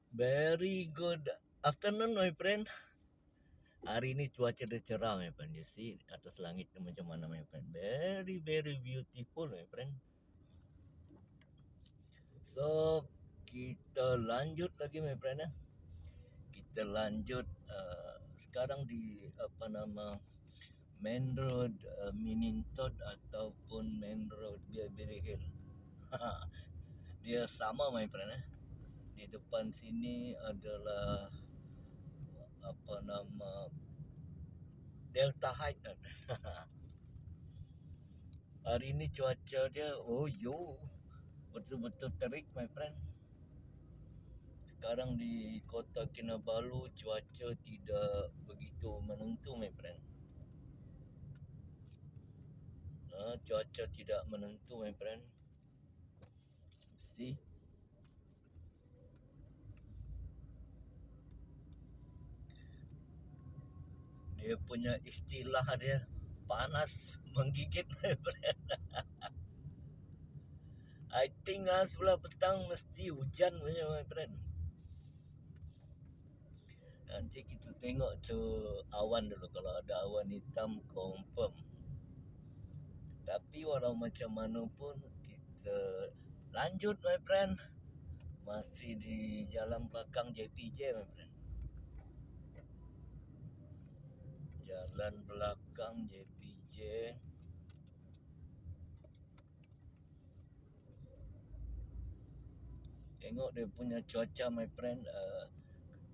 Very good afternoon, my friend. Hari ini cuaca dah cerah, my friend. You see, atas langit tu macam mana, my friend. Very, very beautiful, my friend. So, kita lanjut lagi, my friend. Kita lanjut sekarang di Main Road Minington ataupun Main Road Beverly Hill. Dia sama, my friend. Di depan sini adalah Delta Heights. Hari ini cuaca dia betul-betul terik, my friend. Sekarang di kota Kinabalu cuaca tidak begitu menentu, my friend. Cuaca tidak menentu, my friend. See, dia punya istilah dia panas menggigit, my friend. I think sebelah petang mesti hujan punya, my friend. Nanti kita tengok tu awan dulu. Kalau ada awan hitam, confirm. Tapi walau macam mana pun kita lanjut, my friend. Masih di jalan belakang JPJ, my friend. Jalan belakang JPJ. Tengok dia punya cuaca, my friend.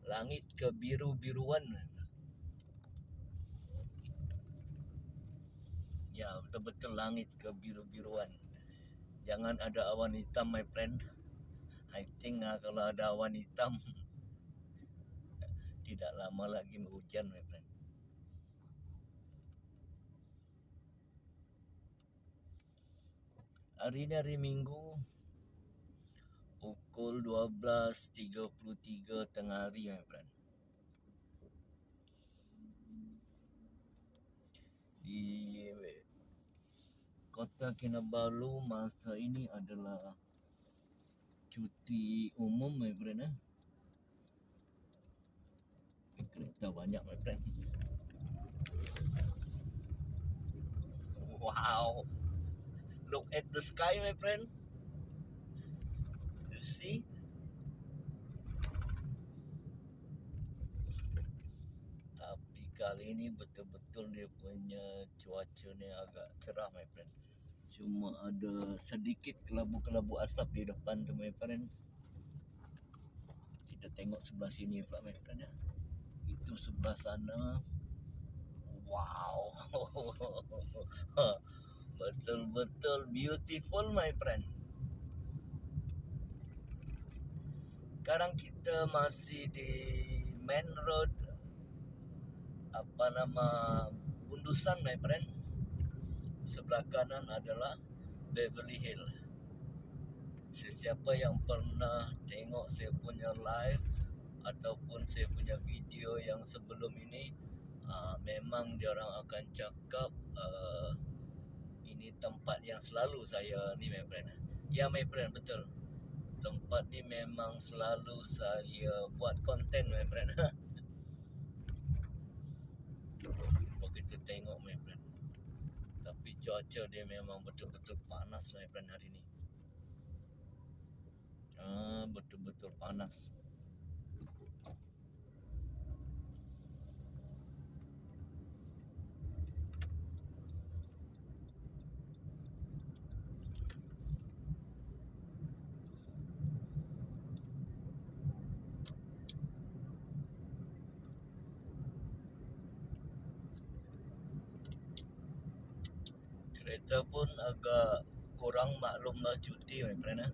Langit kebiru-biruan. Ya, betul-betul langit kebiru-biruan. Jangan ada awan hitam, my friend. I think kalau ada awan hitam tidak lama lagi hujan, my friend. Hari ini hari Minggu, pukul 12.33 tengah hari, my friend. Di kota Kinabalu masa ini adalah cuti umum, my friend. Kereta banyak, my friend. Wow, look at the sky, my friend. You see, tapi kali ini betul-betul dia punya cuaca ni agak cerah, my friend. Cuma ada sedikit kelabu-kelabu asap di depan tu, my friend. Kita tengok sebelah sini pula, my friend. Itu sebelah sana. Wow, betul-betul beautiful, my friend. Sekarang kita masih di Main Road Bundusan, my friend. Sebelah kanan adalah Beverly Hill. Sesiapa yang pernah tengok saya punya live ataupun saya punya video yang sebelum ini, memang diorang akan cakap ini tempat yang selalu saya ni, my friend. Ya, my friend, betul. Tempat ni memang selalu saya buat konten, my friend. Kita tengok, my friend. Tapi cuaca dia memang betul-betul panas, my friend, hari ni. Betul-betul panas. Kereta pun agak kurang maklumlah cuti, my friend.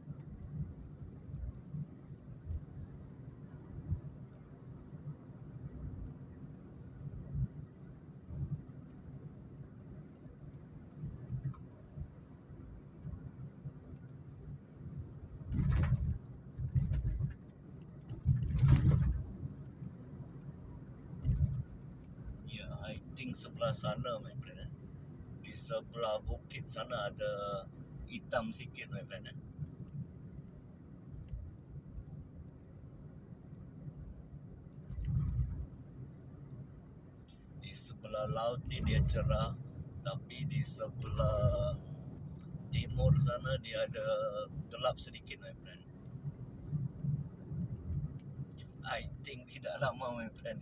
Ya, I think sebelah sana, my friend. Di sebelah bukit sana ada hitam sikit, my friend. sebelah laut ni dia cerah, tapi di sebelah timur sana dia ada gelap sedikit, my friend. I think tidak lama, my friend.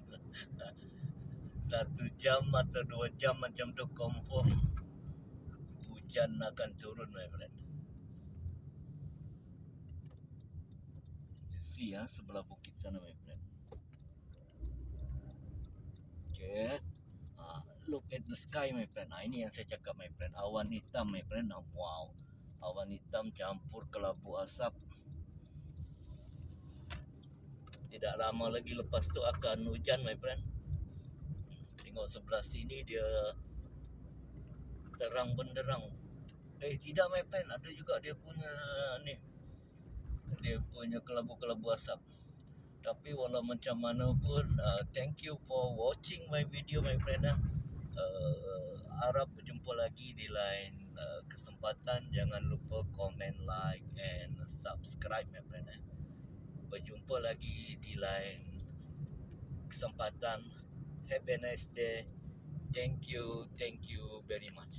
1 jam atau 2 jam macam tu confirm hujan akan turun, my friend. You see sebelah bukit sana, my friend. Okay. Look at the sky, my friend. Ini yang saya cakap, my friend. Awan hitam, my friend. Wow. Awan hitam campur kelabu asap. Tidak lama lagi lepas tu akan hujan, my friend. Tengok sebelah sini dia terang benderang. Tidak, my friend. Ada juga dia punya ni. Dia punya kelabu-kelabu asap. Tapi walau macam mana pun, thank you for watching my video, my friend. Harap berjumpa lagi di lain kesempatan. Jangan lupa comment, like and subscribe, my friend. Berjumpa lagi di lain kesempatan. Have a nice day. Thank you very much.